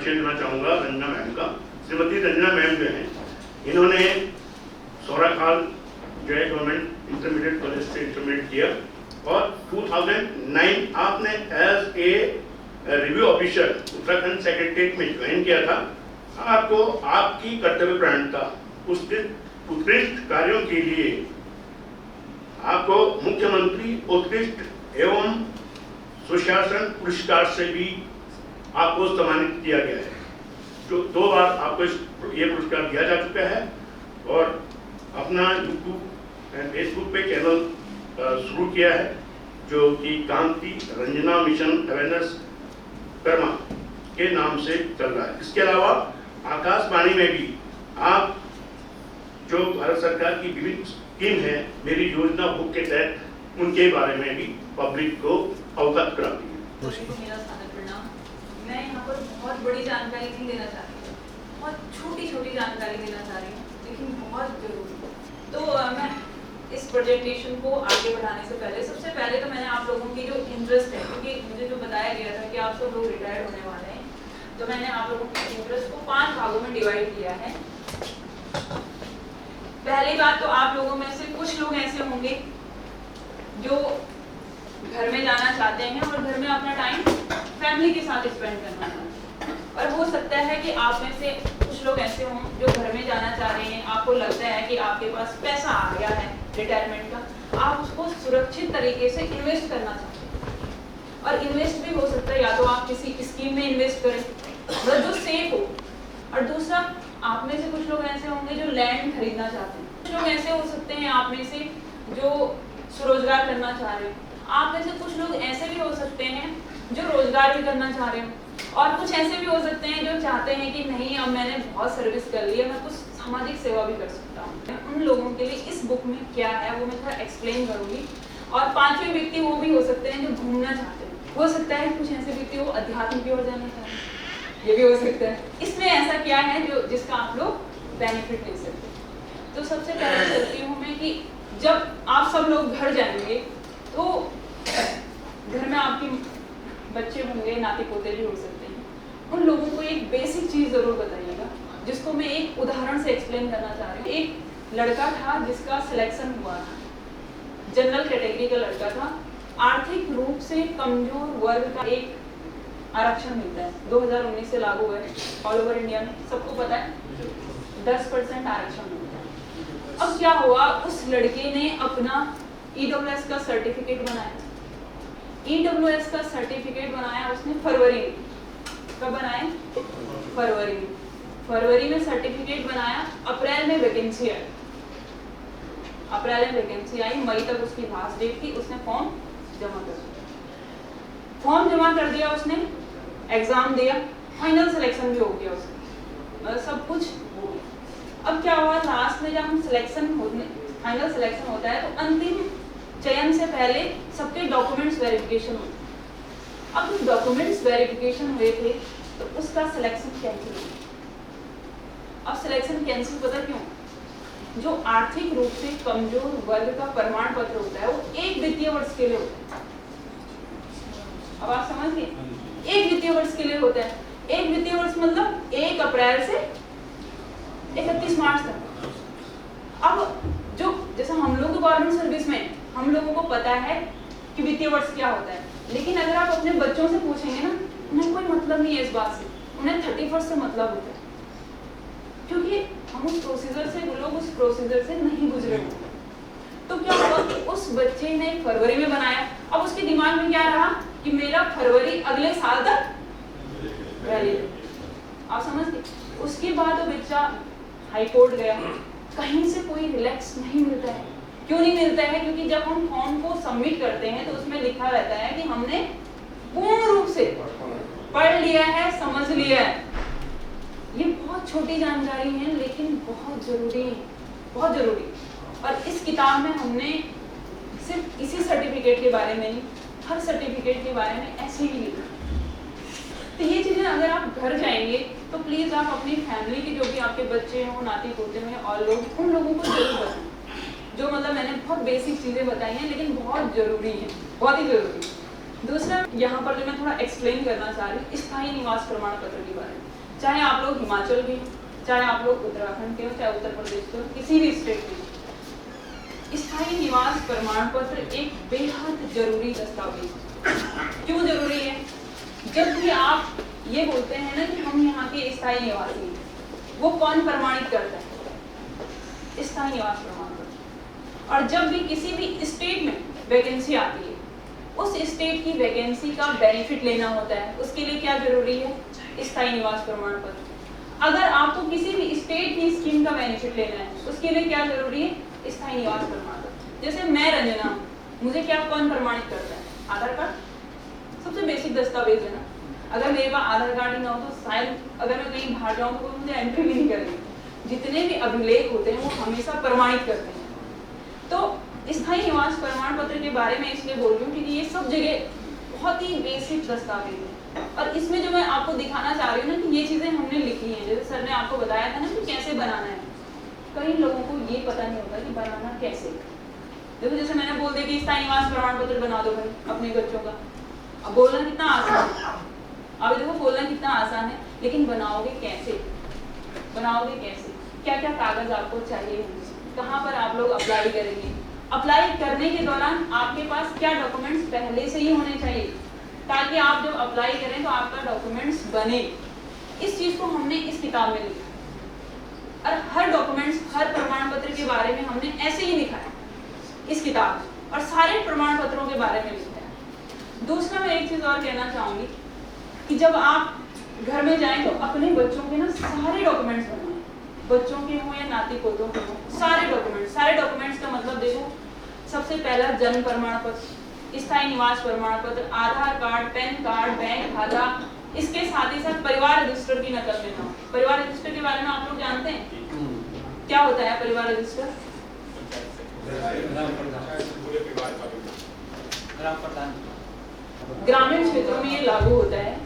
परिचय देना चाहूँगा रंजना मैम का। श्रीमती रंजना मैम जो हैं, इन्होंने सौराखाल जो है गवर्नमेंट इंटरमीडिएट कॉलेज से इंटरमीडिएट किया और 2009 आपने as a review officer Uttarakhand secretariat में ज्वाइन किया था। आपको आपकी कर्तव्यपरायणता, उत्कृष्ट कार्यों के लिए आपको मुख्यमंत्री उत्कृष्ट एवं सुशासन पुरस्कार से भी आपको सम्मानित किया गया है। जो 2 बार आपको ये पुरस्कार दिया जा चुका है और अपना यूट्यूब एंड फेसबुक पे चैनल शुरू किया है जो कि कांति रंजना मिशन अवेयरनेस कर्मा के नाम से चल रहा है। इसके अलावा आकाशवाणी में भी आप जो भारत सरकार की विभिन्न स्कीम है मेरी योजना बुक के तहत उनके बारे में भी पब्लिक को अवगत कराती है। मेरा सादर प्रणाम। मैं यहाँ पर बहुत बड़ी जानकारी नहीं देना चाह रही, बहुत छोटी जानकारी देना चाह रही हूँ, लेकिन बहुत जरूरी। तो मैं इस प्रेजेंटेशन को आगे बढ़ाने से पहले सबसे पहले तो मैंने आप लोगों की जो इंटरेस्ट है, क्योंकि मुझे जो बताया गया था कि आप सब लोग रिटायर्ड होने वाले हैं, तो मैंने आप लोगों के इंटरेस्ट को 5 भागों में डिवाइड किया है। पहली बात तो आप लोगों में से कुछ लोग ऐसे होंगे जो घर में जाना चाहते हैं और घर में अपना टाइम फैमिली के साथ स्पेंड करना चाहते हैं, और हो सकता है कि आप में से कुछ लोग ऐसे हों जो घर में जाना चाह रहे हैं। आपको लगता है कि आपके पास पैसा आ गया है रिटायरमेंट का, आप उसको सुरक्षित तरीके से इन्वेस्ट करना चाहते हैं। और इन्वेस्ट भी हो सकता है या तो आप किसी स्कीम में इन्वेस्ट करें जो सेफ हो, और दूसरा आप में से कुछ लोग ऐसे होंगे जो लैंड खरीदना चाहते हैं। कुछ लोग ऐसे हो सकते हैं आप में से जो स्वरोजगार करना चाह रहे हैं। आप में से कुछ लोग ऐसे भी हो सकते हैं जो रोजगार भी करना चाह रहे हो, और कुछ ऐसे भी हो सकते हैं जो चाहते हैं कि नहीं अब मैंने बहुत सर्विस कर ली है, मैं कुछ सामाजिक सेवा भी कर सकता हूँ। उन लोगों के लिए इस बुक में क्या है वो मैं थोड़ा एक्सप्लेन करूंगी। और 5वें व्यक्ति वो भी हो सकते हैं जो घूमना चाहते हैं। हो सकता है कुछ ऐसे व्यक्ति वो अध्यात्म की ओर जाना चाहते हैं, ये भी हो सकता है। इसमें ऐसा क्या है जो जिसका आप लोग बेनिफिट ले सकते हैं। तो सबसे पहले चलती हूँ मैं कि जब आप सब लोग घर जाएंगे तो घर में आपके बच्चे होंगे, नाती पोते भी हो सकते हैं। उन लोगों को एक बेसिक चीज जरूर बताइएगा जिसको मैं एक उदाहरण से एक्सप्लेन करना चाह रही हूँ। एक लड़का था जिसका सिलेक्शन हुआ था, जनरल कैटेगरी का लड़का था। आर्थिक रूप से कमजोर वर्ग का एक आरक्षण मिलता है, 2019 से लागू है ऑल ओवर इंडिया में, सबको पता है 10% आरक्षण मिलता है। अब क्या हुआ, उस लड़के ने अपना EWS का सर्टिफिकेट बनाया। EWS का सर्टिफिकेट बनाया उसने फरवरी में। कब बनाया? फरवरी में सर्टिफिकेट बनाया। अप्रैल में वैकेंसी आई, मई तक उसकी लास्ट डेट थी। उसने फॉर्म जमा कर दिया उसने, एग्जाम दिया, फाइनल सिलेक्शन भी हो गया उसका, सब कुछ हो गया। अब क्या हुआ, लास्ट में जब हम फाइनल सिलेक्शन होता है तो अंतिम चयन से पहले सबके डॉक्यूमेंट्स वेरिफिकेशन होते हैं। अब जब डॉक्यूमेंट्स वेरिफिकेशन हुए थे तो उसका सिलेक्शन कैंसिल हुआ। अब सिलेक्शन कैंसिल पता क्यों? जो आर्थिक रूप से कमजोर वर्ग का प्रमाण पत्र होता है वो 1 वित्तीय वर्ष के लिए होता है। अब आप समझ गए, 1 वित्तीय वर्ष के लिए होता है। 1 वित्तीय वर्ष मतलब 1 अप्रैल से 31 मार्च तक। अब जो जैसा हम लोग गवर्नमेंट सर्विस में हम लोगों को पता है कि वित्तीय वर्ष क्या होता है, लेकिन अगर आप अपने बच्चों से पूछेंगे ना, उन्हें कोई मतलब नहीं है इस बात से, उन्हें 31 से मतलब होता है, क्योंकि हम उस प्रोसीजर से, वो लोग उस प्रोसीजर से नहीं गुजरे होते। तो क्या हुआ कि उस बच्चे ने फरवरी में बनाया। अब उसके दिमाग में क्या रहा कि मेरा फरवरी अगले साल तक वैलिड, आप समझ गए। उसके बाद वो बच्चा हाई कोर्ट गया, कहीं से कोई रिलैक्स नहीं मिलता है। क्यों नहीं मिलता है? क्योंकि जब हम फॉर्म को सबमिट करते हैं तो उसमें लिखा रहता है कि हमने पूर्ण रूप से पढ़ लिया है, समझ लिया है। ये बहुत छोटी जानकारी है लेकिन बहुत जरूरी है, बहुत जरूरी। और इस किताब में हमने सिर्फ इसी सर्टिफिकेट के बारे में नहीं, हर सर्टिफिकेट के बारे में ऐसे ही लिखा। तो ये चीजें अगर आप घर जाएंगे तो प्लीज आप अपनी फैमिली के जो भी आपके बच्चे हों, नाती पोते हैं और लोग, उन लोगों को जरूर बताएं। जो मतलब मैंने बहुत बेसिक चीजें बताई हैं लेकिन बहुत जरूरी है, बहुत ही जरूरी। दूसरा यहाँ पर जो मैं थोड़ा एक्सप्लेन करना चाह रही हूँ स्थायी निवास प्रमाण पत्र के बारे में। चाहे आप लोग हिमाचल के हो, चाहे आप लोग उत्तराखंड के हो, चाहे उत्तर प्रदेश के हो, किसी भी स्टेट के हो, स्थायी निवास प्रमाण पत्र एक बेहद जरूरी दस्तावेज। क्यों जरूरी है? जब भी आप ये बोलते हैं ना कि हम यहाँ के स्थायी निवासी हैं, वो कौन प्रमाणित करता है? स्थायी निवास प्रमाण पत्र। और जब भी किसी भी स्टेट में वैकेंसी आती है, उस स्टेट की वैकेंसी का बेनिफिट लेना होता है, उसके लिए क्या जरूरी है? स्थायी निवास प्रमाण पत्र। अगर आपको किसी भी स्टेट की स्कीम का बेनिफिट लेना है, उसके लिए क्या जरूरी है? स्थायी निवास प्रमाण पत्र। जैसे मैं रंजना हूँ, मुझे क्या कौन प्रमाणित करता है? आधार कार्ड सबसे बेसिक दस्तावेज है ना। अगर मेरे पास आधार कार्ड ही ना हो तो शायद अगर मैं कहीं बाहर जाऊँ तो मुझे एंट्री भी नहीं करेंगे। जितने भी अभिलेख होते हैं वो हमेशा प्रमाणित करते हैं। तो स्थायी निवास प्रमाण पत्र के बारे में इसलिए बोल रही हूँ क्योंकि ये सब जगह बहुत ही बेसिक दस्तावेज है। और इसमें जो मैं आपको दिखाना चाह रही हूँ ना कि ये चीज़ें हमने लिखी हैं, जैसे सर ने आपको बताया था ना कि कैसे बनाना है। कई लोगों को ये पता नहीं होता कि बनाना कैसे। देखो जैसे मैंने बोल दिया कि स्थायी निवास प्रमाण पत्र बना दो भाई अपने बच्चों का। अब बोलना कितना आसान है, अब देखो बोलना कितना आसान है, लेकिन बनाओगे कैसे? बनाओगे कैसे? क्या क्या कागज आपको चाहिए? कहाँ पर आप लोग अप्लाई करेंगे? अप्लाई करने के दौरान आपके पास क्या डॉक्यूमेंट्स पहले से ही होने चाहिए ताकि आप जब अप्लाई करें तो आपका डॉक्यूमेंट्स बने। इस चीज को हमने इस किताब में लिखा और हर डॉक्यूमेंट्स, हर प्रमाण पत्र के बारे में हमने ऐसे ही लिखा है इस किताब में, और सारे प्रमाण पत्रों के बारे में लिखा है। दूसरा मैं एक चीज और कहना चाहूंगी कि जब आप घर में जाएं तो अपने बच्चों के ना सारे डॉक्यूमेंट्स बनवाएं, बच्चों के हो या नाती पोतों के हो, सारे डॉक्यूमेंट्स का मतलब देखो, सबसे पहला जन्म प्रमाण पत्र, स्थायी निवास प्रमाण पत्र, आधार कार्ड, पैन कार्ड, बैंक खाता, इसके साथ ही साथ परिवार रजिस्टर की नकल लेना। परिवार रजिस्टर के बारे में आप लोग जानते हैं क्या होता है? परिवार रजिस्टर ग्रामीण क्षेत्रों में ये लागू होता है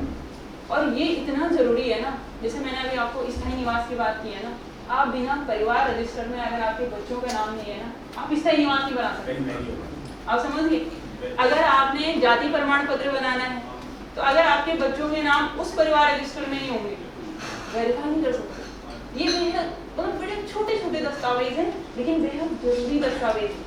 और ये इतना जरूरी है ना। जैसे मैंने अभी आपको स्थायी निवास की बात की है ना, आप बिना परिवार रजिस्टर में अगर आपके बच्चों का नाम नहीं है ना, आप स्थायी निवास नहीं बना सकते। आप समझिए, अगर आपने जाति प्रमाण पत्र बनाना है तो अगर आपके बच्चों के नाम उस परिवार रजिस्टर में नहीं होंगे, वेरीफाई नहीं कर सकते। ये बेहद मतलब बड़े छोटे छोटे दस्तावेज हैं, लेकिन बेहद जरूरी दस्तावेज है।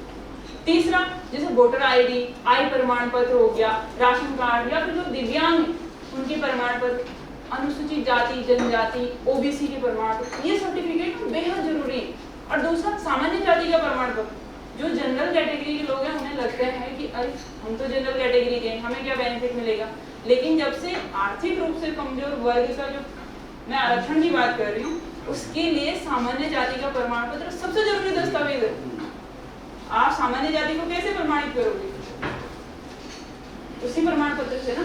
तीसरा, जैसे वोटर आईडी, आय प्रमाण पत्र हो गया, राशन कार्ड, या फिर जो दिव्यांग हैं उनके प्रमाण पत्र, अनुसूचित जाति जनजाति ओबीसी के प्रमाण पत्र, ये सर्टिफिकेट बेहद जरूरी है। और दूसरा, सामान्य जाति का प्रमाण पत्र। जो जनरल कैटेगरी के लोग हैं उन्हें लगता है कि अरे हम तो जनरल कैटेगरी के हैं, हमें क्या बेनिफिट मिलेगा, लेकिन जब से आर्थिक रूप से कमजोर वर्ग का जो मैं आरक्षण की बात कर रही हूँ, उसके लिए सामान्य जाति का प्रमाण पत्र सबसे जरूरी दस्तावेज है। आप सामान्य जाति को कैसे प्रमाणित करोगे? उसी प्रमाण पत्र से ना।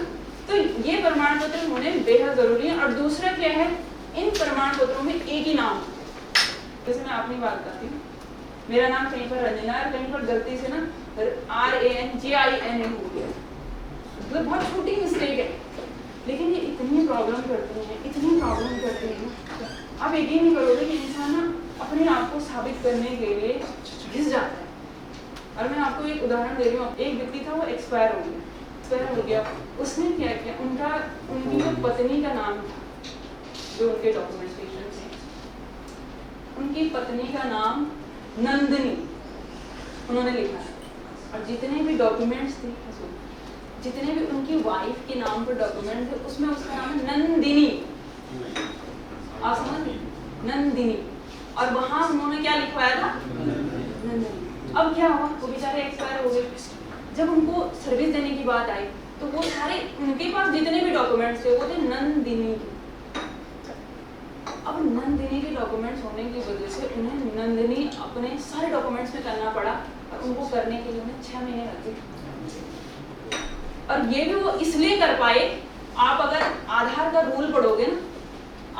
तो ये प्रमाण पत्र होने बेहद जरूरी है। और दूसरा क्या है, इन प्रमाण पत्रों में एक ही नाम, जैसे मैं अपनी बात करती हूँ, मेरा नाम कहीं पर रंजना है, कहीं पर गलती से ना RANJINA हो गया, मतलब बहुत छोटी मिस्टेक है, लेकिन ये इतनी प्रॉब्लम करती है, आप यकीन नहीं करोगे कि इंसान ना अपने आप को साबित करने के लिए घिस जाता है। और मैं आपको एक उदाहरण दे रही हूँ। एक व्यक्ति था, वो एक्सपायर हो गया। उसने क्या किया, उनकी जो पत्नी का नाम था, जो उनके डॉक्यूमेंटेशन थे, उनकी पत्नी का नाम नंदिनी उन्होंने लिखा है। और जितने भी डॉक्यूमेंट्स थे, जितने भी उनकी वाइफ के नाम पर डॉक्यूमेंट थे, उसमें उसका नाम है नंदिनी। आप समझ, नंदिनी। और वहां उन्होंने क्या लिखवाया था? नंदिनी। अब क्या हुआ, वो बेचारे एक्सपायर हो गए। जब उनको सर्विस देने की बात आई तो वो सारे उनके पास जितने भी डॉक्यूमेंट्स थे वो थे नंदिनी के। अब नंदिनी के डॉक्यूमेंट्स होने की वजह से उन्हें नंदिनी अपने सारे डॉक्यूमेंट्स में करना पड़ा, और उनको करने के लिए उन्हें 6 महीने लगे। और ये भी वो इसलिए कर पाए, आप अगर आधार का रूल पढ़ोगे ना,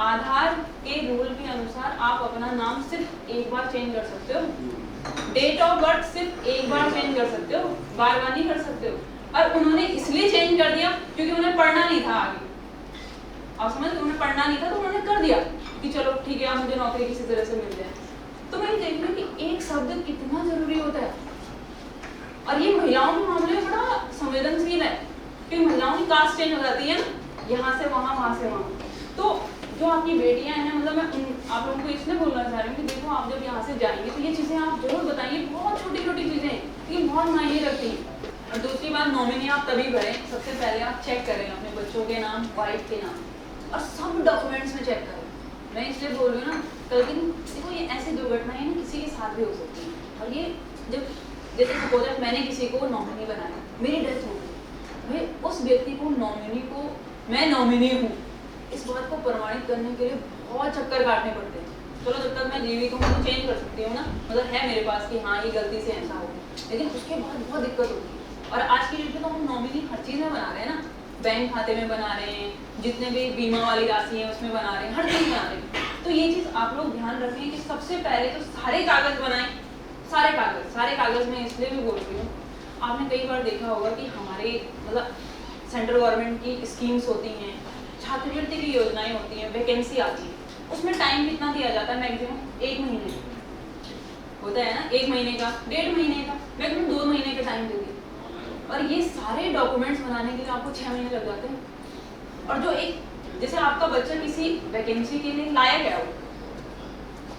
आधार के रूल के अनुसार आप अपना नाम सिर्फ एक बार चेंज कर सकते हो, डेट ऑफ बर्थ सिर्फ एक बार चेंज कर सकते हो, बार बार नहीं कर सकते हो। और उन्होंने इसलिए चेंज कर दिया क्योंकि उन्हें पढ़ना नहीं था आगे। आप समझ, उन्हें पढ़ना नहीं था तो उन्होंने कर दिया कि चलो ठीक है, मुझे नौकरी किसी तरह से मिल जाए। तो मैं देख रही हूँ कि एक शब्द कितना जरूरी होता है। और ये महिलाओं के मामले में बड़ा संवेदनशील है, क्योंकि महिलाओं की कास्ट चेंज हो जाती है ना, यहाँ से वहाँ, वहाँ से वहाँ। तो जो आपकी बेटियां हैं, मतलब मैं आप लोगों को इसलिए बोलना चाह रही हूँ कि देखो आप जब यहाँ से जाएंगे तो ये चीज़ें आप जरूर बताइए, बहुत छोटी छोटी चीज़ें हैं ये बहुत मायने रखती हैं। और दूसरी बात, नॉमिनी आप तभी भरें, सबसे पहले आप चेक करें अपने बच्चों के नाम, वाइफ के नाम और सब डॉक्यूमेंट्स में चेक करें। मैं इसलिए बोल रही हूँ ना, कल दिन देखो ये ऐसी दुर्घटनाएं ना किसी के साथ भी हो सकती हैं। और ये जब जैसे सपोज मैंने किसी को नॉमिनी बनाया, मेरी डेथ हो गई, मैं उस व्यक्ति को नॉमिनी को मैं नॉमिनी हूँ इस बात को प्रमाणित करने के लिए बहुत चक्कर काटने पड़ते हैं। चलो जब तक मैं जीवित हूँ तो चेंज कर सकती हूँ ना, मतलब है मेरे पास कि हाँ ये गलती से ऐसा हो, लेकिन उसके बाद बहुत दिक्कत होती है। और आज की डेट में तो हम नॉमिनी हर चीज़ में बना रहे हैं ना, बैंक खाते में बना रहे हैं, जितने भी बीमा वाली राशि है उसमें बना रहे हैं, हर चीज़ बना रहे हैं। तो ये चीज़ आप लोग ध्यान रखें कि सबसे पहले तो सारे कागज़ बनाएं, सारे कागज़ में इसलिए भी बोल रही हूँ, आपने कई बार देखा होगा कि हमारे मतलब सेंट्रल गवर्नमेंट की स्कीम्स होती हैं, छात्रवृत्ति की योजनाएं होती हैं, वैकेंसी आती है, उसमें टाइम कितना दिया जाता है? मैक्सिमम 1 महीने होता है ना, 1 महीने का, 1.5 महीने का, मैक्सिमम 2 महीने का टाइम देती है। और ये सारे डॉक्यूमेंट्स बनाने के लिए आपको 6 महीने लग जाते हैं। और जो एक जैसे आपका बच्चा किसी वैकेंसी के लिए लाया गया हो,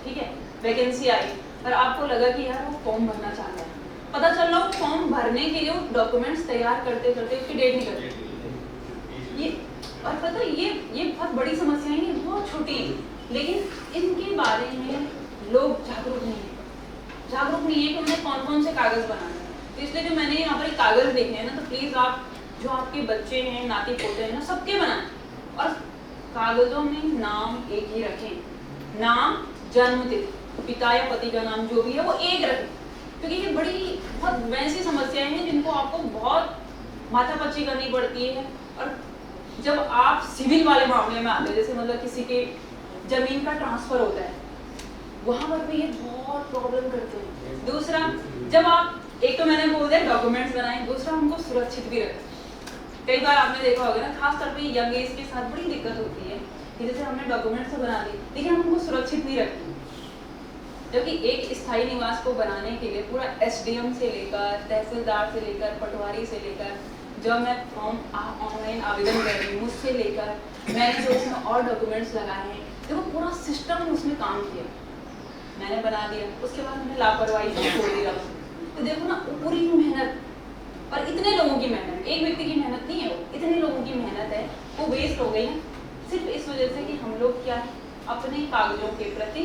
ठीक है, वैकेंसी आई और आपको लगा कि यार वो फॉर्म भरना चाहता है, पता चल रहा हो फॉर्म भरने के लिए वो डॉक्यूमेंट्स तैयार करते करते उसकी डेट निकल गई। ये और पता ये बहुत बड़ी समस्या है, ये बहुत छोटी है, लेकिन इनके बारे में लोग जागरूक नहीं है कि उन्हें कौन कौन से कागज बनाने हैं। तो इसलिए जो मैंने यहाँ पर कागज देखे हैं ना, तो प्लीज आप जो आपके बच्चे हैं, नाती पोते हैं ना, सबके बनाएं और कागजों में नाम एक ही रखें, नाम, जन्मतिथि, पिता या पति का नाम जो भी है वो एक रखें, क्योंकि ये बड़ी बहुत वैसी समस्याएं हैं जिनको आपको बहुत माथापच्ची करनी पड़ती है। और जब आप सिविल वाले मामले में आते हैं, जैसे मतलब किसी के जमीन का ट्रांसफर होता है, वहां पर भी ये बहुत प्रॉब्लम करते हैं। दूसरा, जब आप एक तो मैंने बोल दिया डॉक्यूमेंट्स बनाएं, दूसरा उनको सुरक्षित भी रखें। कई बार आपने देखा होगा ना, खासतौर पे यंग एज के साथ बड़ी दिक्कत होती है कि जैसे हमने डॉक्यूमेंट्स तो बना दिए लेकिन हम उनको सुरक्षित नहीं रखते, जबकि एक स्थायी निवास को बनाने के लिए पूरा एसडीएम से लेकर, तहसीलदार से लेकर, पटवारी से लेकर, जब मैं फॉर्म ऑनलाइन आवेदन कर रही हूँ उससे लेकर मैंने जो उसमें और डॉक्यूमेंट्स लगाए हैं, देखो पूरा सिस्टम उसमें काम किया, मैंने बना दिया, उसके बाद मैंने लापरवाही से छोड़ दिया। तो देखो ना, पूरी मेहनत, और इतने लोगों की मेहनत, एक व्यक्ति की मेहनत नहीं है, वो इतने लोगों की मेहनत है, वो वेस्ट हो गई है सिर्फ इस वजह से कि हम लोग क्या है, अपने कागजों के प्रति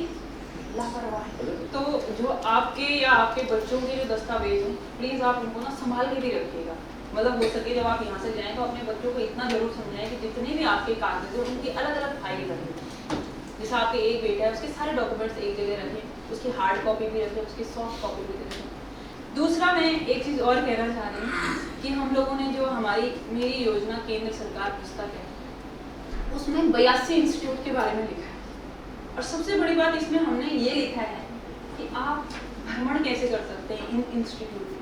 लापरवाह है। तो जो आपके या आपके बच्चों के जो दस्तावेज हैं, प्लीज़ आप उनको ना संभाल के भी रखिएगा। मतलब हो सके जब आप यहाँ से जाएं तो अपने बच्चों को इतना जरूर समझाएं कि जितने भी आपके कागज हैं उनकी अलग अलग फाइल रखें। जैसे आपके एक बेटा है, उसके सारे डॉक्यूमेंट्स एक जगह रखें, उसकी हार्ड कॉपी भी रखें, उसकी सॉफ्ट कॉपी भी रखें। दूसरा, मैं एक चीज़ और कहना चाह रही हूँ कि हम लोगों ने जो हमारी मेरी योजना केंद्र सरकार पुस्तक है, उसमें 82 इंस्टीट्यूट के बारे में लिखा है। और सबसे बड़ी बात इसमें हमने ये लिखा है कि आप भ्रमण कैसे कर सकते हैं इन इंस्टीट्यूट में।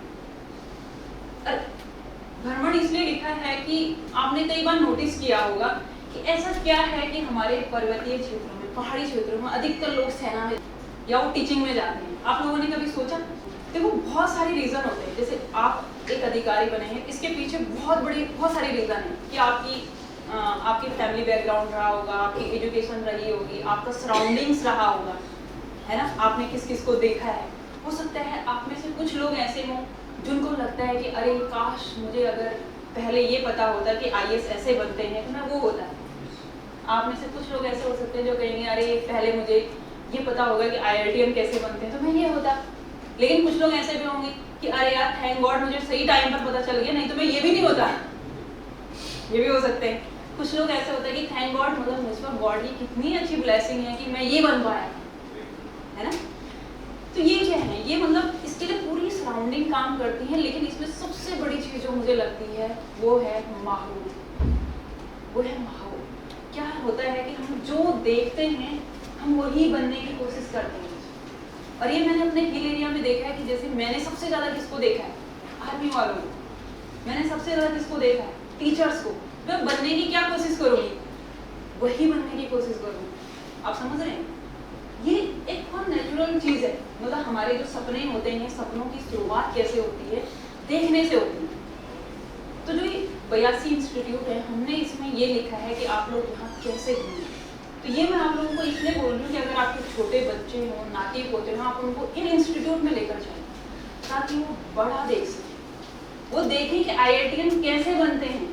भ्रमण इसलिए लिखा है कि आपने कई बार नोटिस किया होगा कि ऐसा क्या है कि हमारे पर्वतीय क्षेत्रों में, पहाड़ी क्षेत्रों में अधिकतर लोग सेना में या वो टीचिंग में जाते हैं। आप लोगों ने कभी सोचा? देखो बहुत सारे रीज़न होते हैं, जैसे आप एक अधिकारी बने हैं, इसके पीछे बहुत सारे रीज़न हैं कि आपकी फैमिली बैकग्राउंड रहा होगा, आपकी एजुकेशन रही होगी, आपका सराउंडिंग्स रहा होगा, है ना, आपने किस किस को देखा है। हो सकता है आप में से कुछ लोग ऐसे हों जिनको लगता है कि अरे काश मुझे अगर पहले ये पता होता कि आईएएस ऐसे बनते हैं तो मैं वो होता। आप में से कुछ लोग ऐसे हो सकते हैं जो कहेंगे अरे पहले मुझे ये पता होगा कि आईआईटीएन कैसे बनते हैं तो मैं ये होता। लेकिन कुछ लोग ऐसे भी होंगे कि अरे यार थैंक गॉड मुझे सही टाइम पर पता चल गया, नहीं तो मैं ये भी नहीं होता। ये भी हो सकते हैं। कुछ लोग ऐसे होते हैं कि थैंक गॉड, मतलब मुझ पर गॉड की कितनी अच्छी ब्लेसिंग है कि मैं ये बन पाया, है ना। तो ये क्या है, ये मतलब इसके लिए पूरी सराउंडिंग काम करती है, लेकिन इसमें सबसे बड़ी चीज़ जो मुझे लगती है वो है माहौल। वो है माहौल। क्या होता है कि हम जो देखते हैं हम वही बनने की कोशिश करते हैं। और ये मैंने अपने हिल एरिया में देखा है कि जैसे मैंने सबसे ज़्यादा किसको देखा है, आर्मी वालों को। मैंने सबसे ज़्यादा किसको देखा है, टीचर्स को। मैं बनने की क्या कोशिश करूँगी, वही बनने की कोशिश करूँगी। आप समझ रहे हैं? ये एक बहुत नेचुरल चीज़ है। मतलब हमारे जो सपने होते हैं, सपनों की शुरुआत कैसे होती है, देखने से होती है। तो जो ये 82 इंस्टीट्यूट है, हमने इसमें ये लिखा है कि आप लोग यहाँ कैसे घूमें। तो ये मैं आप लोगों को इसलिए बोल रही हूँ कि अगर आपके छोटे बच्चे हों, नाती पोते हों, आप उनको इन इंस्टीट्यूट में लेकर जाएं ताकि वो बड़ा देख सकें। वो देखें कि IITian कैसे बनते हैं,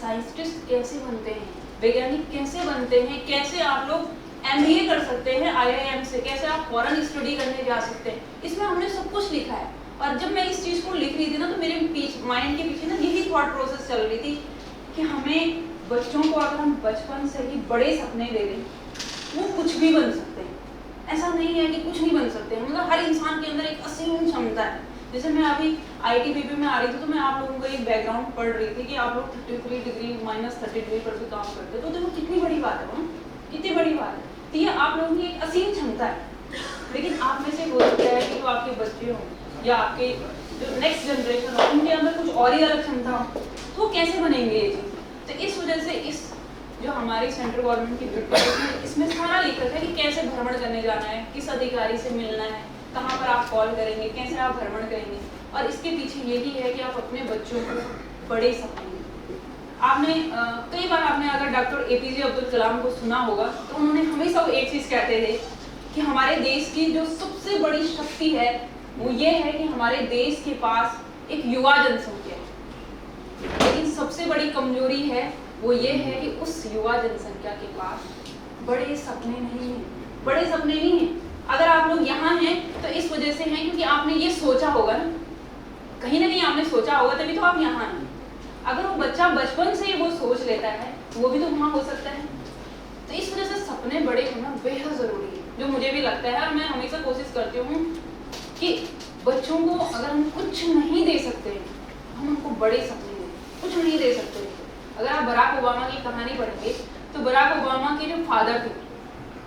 साइंटिस्ट कैसे बनते हैं, वैज्ञानिक कैसे बनते हैं, कैसे आप लोग MBA कर सकते हैं IIM से, कैसे आप फॉरेन स्टडी करने जा सकते हैं। इसमें हमने सब कुछ लिखा है। और जब मैं इस चीज़ को लिख रही थी ना, तो मेरे माइंड के पीछे ना यही थॉट प्रोसेस चल रही थी कि हमें बच्चों को अगर हम बचपन से ही बड़े सपने दे दें, वो कुछ भी बन सकते हैं। ऐसा नहीं है कि कुछ नहीं बन सकते हैं, मतलब हर इंसान के अंदर एक असीम क्षमता है। जैसे मैं अभी IIT-BP में आ रही थी, तो मैं आप लोगों का एक बैकग्राउंड पढ़ रही थी कि आप लोग 33 डिग्री -30 डिग्री पर भी काम करते हैं, तो देखो कितनी बड़ी बात है ना, कितनी बड़ी बात है। तो ये आप लोगों की एक असीम क्षमता है। लेकिन आप में से हो सकता है कि जो आपके बच्चे हों या आपके जो नेक्स्ट जनरेशन हो, उनके अंदर कुछ और ही अलग क्षमता हो, तो कैसे बनेंगे ये चीज़। तो इस वजह से इस जो हमारी सेंट्रल गवर्नमेंट की बिल्कुल इसमें सारा लिखा है कि कैसे भ्रमण करने जाना है, किस अधिकारी से मिलना है, कहाँ पर आप कॉल करेंगे, कैसे आप भ्रमण करेंगे। और इसके पीछे यही है कि आप अपने बच्चों को बड़े सपने। आपने कई बार आपने अगर डॉक्टर APJ अब्दुल कलाम को सुना होगा, तो उन्होंने हमेशा एक चीज़ कहते थे कि हमारे देश की जो सबसे बड़ी शक्ति है वो ये है कि हमारे देश के पास एक युवा जनसंख्या है, लेकिन सबसे बड़ी कमजोरी है वो ये है कि उस युवा जनसंख्या के पास बड़े सपने नहीं हैं। बड़े सपने नहीं हैं। अगर आप लोग यहाँ हैं तो इस वजह से हैं क्योंकि आपने ये सोचा होगा ना, कहीं ना कहीं आपने सोचा होगा, तभी तो आप यहाँ हैं। अगर वो बच्चा बचपन से ही वो सोच लेता है, वो भी तो वहाँ हो सकता है। तो इस वजह से सपने बड़े होना बेहद ज़रूरी है, जो मुझे भी लगता है। और मैं हमेशा कोशिश करती हूँ कि बच्चों को अगर हम कुछ नहीं दे सकते, हम उनको बड़े सपने दें। कुछ नहीं दे सकते। अगर आप बराक ओबामा की कहानी पढ़ेंगे, तो बराक ओबामा के जो फादर थे,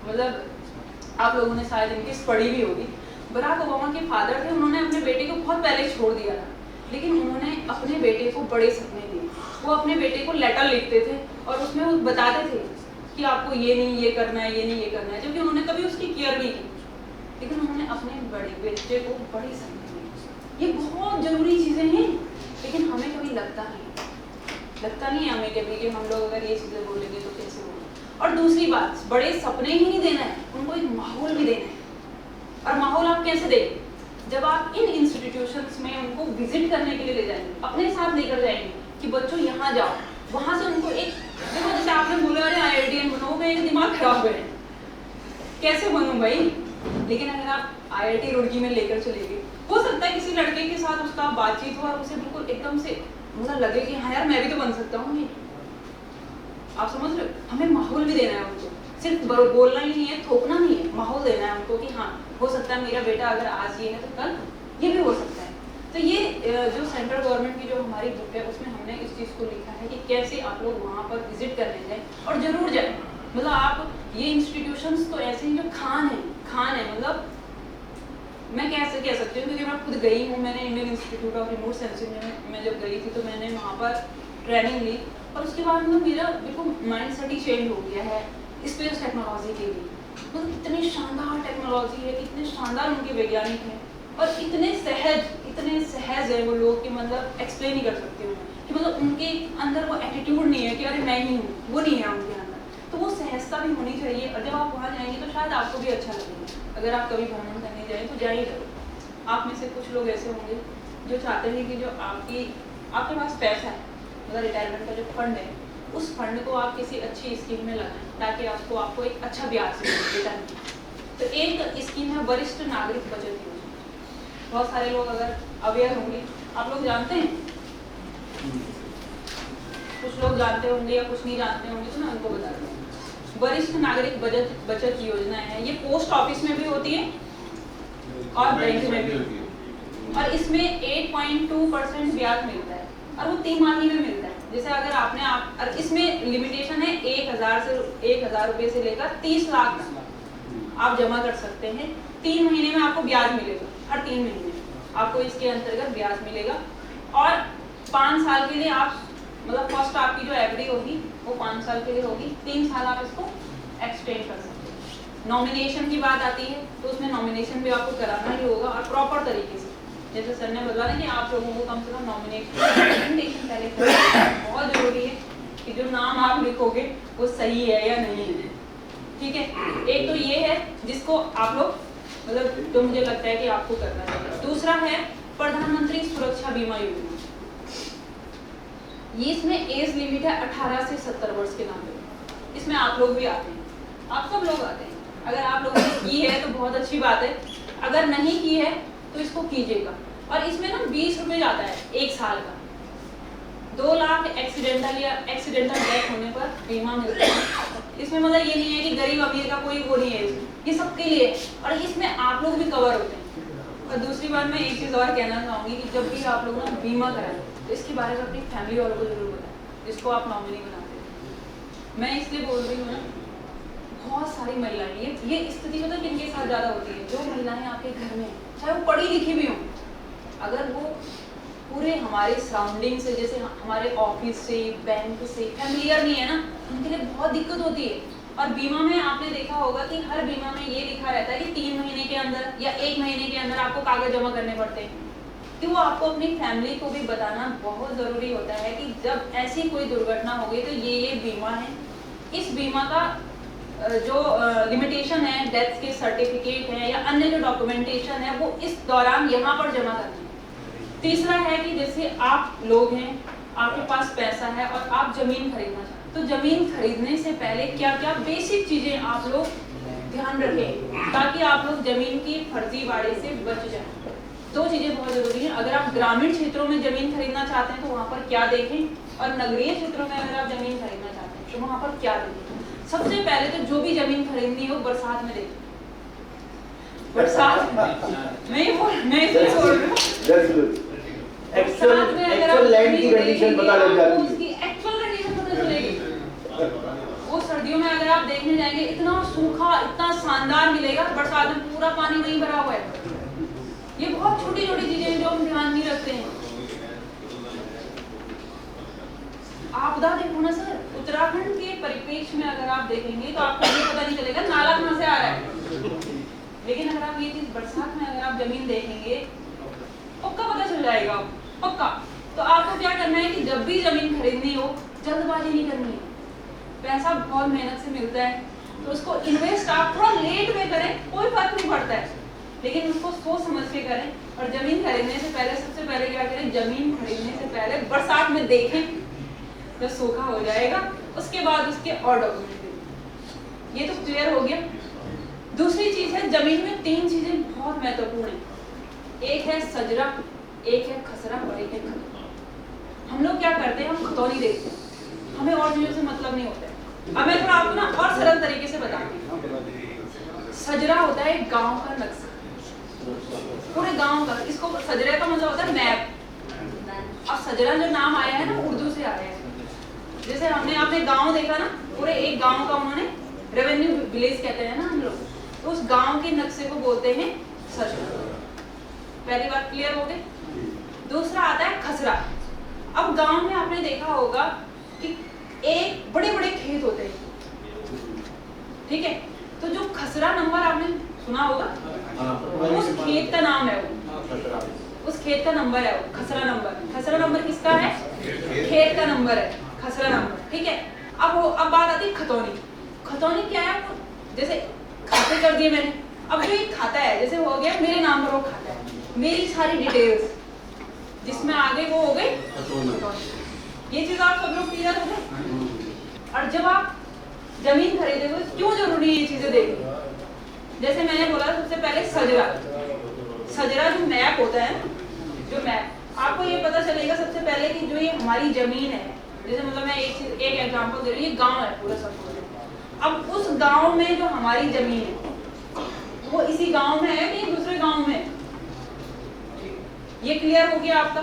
मतलब आप लोगों ने शायद इनकी पढ़ी भी होगी, बराक ओबामा के फादर थे, उन्होंने अपने बेटे को बहुत पहले छोड़ दिया था, लेकिन उन्होंने अपने बेटे को बड़े सपने दिए। वो अपने बेटे को लेटर लिखते थे और उसमें वो बताते थे कि आपको ये नहीं ये करना है, ये नहीं ये करना है, जबकि उन्होंने कभी उसकी केयर नहीं की, लेकिन उन्होंने अपने बड़े बेटे को बड़े सपने दिए। ये बहुत ज़रूरी चीज़ें हैं, लेकिन हमें कभी लगता नहीं है हमें कभी कि हम लोग अगर ये चीज़ें बोलेंगे तो कैसे होगा। और दूसरी बात, बड़े सपने ही नहीं देना है, उनको एक माहौल भी देना है। और माहौल आप कैसे देंगे? जब आप इन इंस्टीट्यूशंस में उनको विजिट करने के लिए ले जाएंगे, अपने साथ लेकर जाएंगे कि बच्चों यहाँ जाओ, वहाँ से उनको एक देखो, जैसे आपने बोला अरे IITian बनो, मेरा दिमाग खराब है, कैसे बनूं भाई। लेकिन अगर आप IIT रुड़की में लेकर चले गए, हो सकता है किसी लड़के के साथ उसका बातचीत हो और उसे बिल्कुल एकदम से मतलब लगे कि हाँ यार मैं भी तो बन सकता हूँ। आप समझ रहे हो? हमें माहौल भी देना है उनको, सिर्फ बोलना ही नहीं है, थोपना नहीं है, माहौल देना है उनको कि हाँ हो सकता है मेरा बेटा अगर आज ये है तो कल ये भी हो सकता है। तो ये जो सेंट्रल गवर्नमेंट की जो हमारी बुक है, उसमें हमने इस चीज़ को लिखा है कि कैसे आप लोग वहाँ पर विजिट करने जाएं, और ज़रूर जाएं। मतलब आप ये इंस्टीट्यूशंस तो ऐसे हैं जो खान है, मतलब मैं कैसे कह सकती हूँ क्योंकि मैं खुद गई हूँ। मैंने Indian institute of remote sensing में जब गई थी तो मैंने वहाँ पर ट्रेनिंग ली, और उसके बाद मतलब मेरा बिल्कुल माइंड सेट ही चेंज हो गया है स्पेस टेक्नोलॉजी के लिए। मतलब इतनी शानदार टेक्नोलॉजी है, इतने शानदार उनके वैज्ञानिक हैं, और इतने सहज है वो लोग कि मतलब एक्सप्लेन ही कर सकते हो कि मतलब उनके अंदर वो एटीट्यूड नहीं है कि अरे मैं ही हूँ, वो नहीं है उनके अंदर। तो वो सहजता भी होनी चाहिए, और जब आप वहाँ जाएंगे तो शायद आपको भी अच्छा लगेगा। अगर आप कभी भ्रमण करने जाएँ तो जा ही जरूर। आप में से कुछ लोग ऐसे होंगे जो चाहते हैं कि जो आपके पास पैसा है, मतलब रिटायरमेंट का जो फंड है, उस फंड को आप किसी अच्छी स्कीम में लगाएं ताकि आपको एक अच्छा ब्याज मिले रिटर्न। तो एक स्कीम है वरिष्ठ नागरिक बचत योजना। बहुत सारे लोग अगर अवेयर होंगे, आप लोग जानते हैं, कुछ लोग जानते होंगे या कुछ नहीं जानते होंगे, तो मैं उनको बता दूँ। वरिष्ठ नागरिक बचत योजना है, ये पोस्ट ऑफिस में भी होती है और बैंक में भी, और इसमें 8.2% ब्याज मिलता है, और वो 3 माही में मिलता है। जैसे अगर और इसमें लिमिटेशन है 1,000 रुपये से लेकर 30 लाख तक आप जमा कर सकते हैं। 3 महीने में आपको ब्याज मिलेगा, हर 3 महीने आपको इसके अंतर्गत ब्याज मिलेगा, और 5 साल के लिए आप मतलब फर्स्ट आपकी जो एफडी होगी वो 5 साल के लिए होगी, 3 साल आप इसको एक्सटेंड कर सकते हैं। नॉमिनेशन की बात आती है तो उसमें नॉमिनेशन भी आपको कराना ही होगा, और प्रॉपर तरीके से। जैसे सर ने बताया कि आप लोगों को कम से कम नॉमिनेशन पहले करना बहुत जरूरी है कि जो नाम आप लिखोगे वो सही है या नहीं है। ठीक है, एक तो ये है जिसको आप लोग मतलब जो मुझे लगता है कि आपको करना चाहिए। दूसरा है प्रधानमंत्री सुरक्षा बीमा योजना। ये इसमें एज लिमिट है 18 से 70 वर्ष के नाम पे। इसमें आप लोग भी आते हैं, आप सब लोग आते हैं। अगर आप लोगों ने की है तो बहुत अच्छी बात है, अगर नहीं की है तो इसको कीजिएगा। और इसमें ना 20 रुपये जाता है एक साल का। 2 लाख एक्सीडेंटल डेथ होने पर बीमा मिलता है। इसमें मतलब ये नहीं है कि गरीब अमीर का कोई वो नहीं है, ये सबके लिए है और इसमें आप लोग भी कवर होते हैं। और दूसरी बात मैं एक चीज़ और कहना चाहूँगी कि जब भी आप लोग ना बीमा कराएं तो इसके बारे में अपनी फैमिली वालों को जरूर बताएं, जिसको आप नॉमिनी बनाते हैं। मैं इसलिए बोल रही हूँ ना, बहुत सारी महिलाएं ये स्थिति मतलब किनके साथ ज़्यादा होती है, जो महिलाएं आपके घर में चाहे वो पढ़ी लिखी भी हों, अगर वो पूरे हमारे सराउंडिंग से जैसे हमारे ऑफिस से बैंक से फैमिलियर नहीं है ना, उनके लिए बहुत दिक्कत होती है। और बीमा में आपने देखा होगा कि हर बीमा में ये लिखा रहता है कि 3 महीने के अंदर या 1 महीने के अंदर आपको कागज जमा करने पड़ते हैं। कि वो आपको अपनी फैमिली को भी बताना बहुत ज़रूरी होता है कि जब ऐसी कोई दुर्घटना हो गई तो ये बीमा है। इस बीमा का जो लिमिटेशन है, डेथ के सर्टिफिकेट है या अन्य जो डॉक्यूमेंटेशन है वो इस दौरान यहाँ पर जमा करना है। तीसरा है कि जैसे आप लोग हैं, आपके पास पैसा है और आप जमीन खरीदना चाहते हैं, तो जमीन खरीदने से पहले क्या क्या बेसिक चीज़ें आप लोग ध्यान रखें ताकि आप लोग जमीन की फर्जीवाड़े से बच जाएं। 2 चीज़ें बहुत ज़रूरी हैं। अगर आप ग्रामीण क्षेत्रों में ज़मीन खरीदना चाहते हैं तो वहाँ पर क्या देखें, और नगरीय क्षेत्रों में अगर आप ज़मीन खरीदना चाहते हैं तो वहाँ पर क्या देखें। सबसे पहले तो जो भी ज़मीन खरीदनी हो बरसात में देखें। बरसात मैं इसलिए बोल रही हूँ, एक्चुअल लैंड की कंडीशन पता लग जाती है, उसकी एक्चुअल कंडीशन पता चलेगी। वो सर्दियों में अगर आप देखने जाएंगे इतना सूखा, इतना शानदार मिलेगा, बरसात में पूरा पानी वहीं भरा हुआ है। ये बहुत छोटी छोटी चीजें हैं जो हम ध्यान नहीं रखते हैं। आपदा देखो ना सर, उत्तराखंड के परिप्रेक्ष्य में अगर आप देखेंगे तो आपको ये पता नहीं चलेगा नाला कहाँ से आ रहा है, लेकिन अगर आप ये चीज बरसात में अगर आप जमीन देखेंगे पक्का पता चल जाएगा, पक्का। तो आपको क्या करना है कि जब भी जमीन खरीदनी हो जल्दबाजी नहीं करनी है। पैसा बहुत मेहनत से मिलता है तो उसको इन्वेस्ट आप थोड़ा लेट में करें, कोई फर्क नहीं पड़ता है, लेकिन उसको सोच समझ के करें। और जमीन खरीदने से पहले सबसे पहले क्या करें, जमीन खरीदने से पहले बरसात में देखें, जब सूखा हो जाएगा उसके बाद उसके और डॉक्यूमेंट दें। ये तो क्लियर हो गया। दूसरी चीज है, जमीन में 3 चीजें बहुत महत्वपूर्ण है। एक है सजरा, एक है खसरा और एक है खतौनी। हम लोग क्या करते हैं, हम खतौनी देखते हैं, हमें और चीजों से मतलब नहीं होता है। अब मैं थोड़ा आपको ना और सरल तरीके से बताऊंगी। सजरा होता है एक गांव का नक्शा, पूरे गांव का। इसको सजरा का मतलब होता है मैप। अब सजरा जो नाम आया है ना, उर्दू से आया है। जैसे हमने आपने गांव देखा ना, पूरे एक गांव का उन्होंने रेवेन्यू विलेज कहते हैं ना हम लोग, तो उस गांव के नक्शे को बोलते हैं सजरा। पहली बात क्लियर हो गई। दूसरा आता है खसरा। अब गांव में आपने देखा होगा कि एक बड़े बड़े खेत होते हैं, ठीक है। तो जो खसरा नंबर आपने सुना होगा, उस खेत का नाम है वो, उस खेत का नंबर है वो खसरा नंबर। खसरा नंबर किसका है, खेत का नंबर है खसरा नंबर, ठीक है। अब बात आती है खतौनी। खतौनी क्या है, जैसे खाते कर दिए मैंने, अब जो एक खाता है, जैसे हो गया मेरे नाम पर वो खाता है, मेरी सारी डिटेल्स जिसमें आगे वो हो गई खतौनी। ये चीज आप सब लोग क्लियर हो गए। और जब आप जमीन खरीदोगे क्यों जरूरी है ये चीजें देखनी। जैसे मैंने बोला सबसे पहले सजरा, सजरा जो मैप होता है, जो मैप आपको ये पता चलेगा सबसे पहले कि जो ये हमारी जमीन है, जैसे मतलब मैं एक एग्जांपल दे रही हूँ, ये गांव है पूरा सब। अब उस गांव में जो हमारी जमीन है वो इसी गांव में है कि दूसरे गांव में, ये क्लियर हो गया आपका।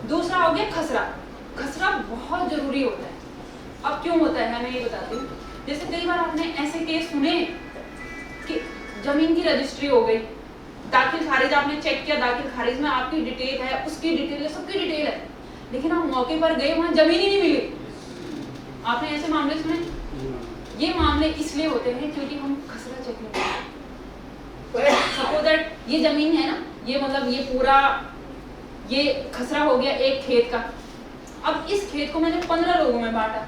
दूसरा हो गया खसरा। खसरा बहुत जरूरी होता है। अब क्यों होता है मैं ये बताती हूँ। जैसे कई बार आपने ऐसे केस सुने कि जमीन की रजिस्ट्री हो गई, दाखिल खारिज आपने चेक किया, दाखिल खारिज में आपकी डिटेल है, उसकी डिटेल है, सबकी डिटेल है, लेकिन आप मौके पर गए वहां जमीन ही नहीं मिली। आपने ऐसे मामले सुने। ये मामले इसलिए होते हैं क्योंकि हम खसरा चेक नहीं करते। सपोज दैट ये जमीन है ना, ये मतलब ये पूरा ये खसरा हो गया एक खेत का। अब इस खेत को मैंने 15 लोगों में बांटा,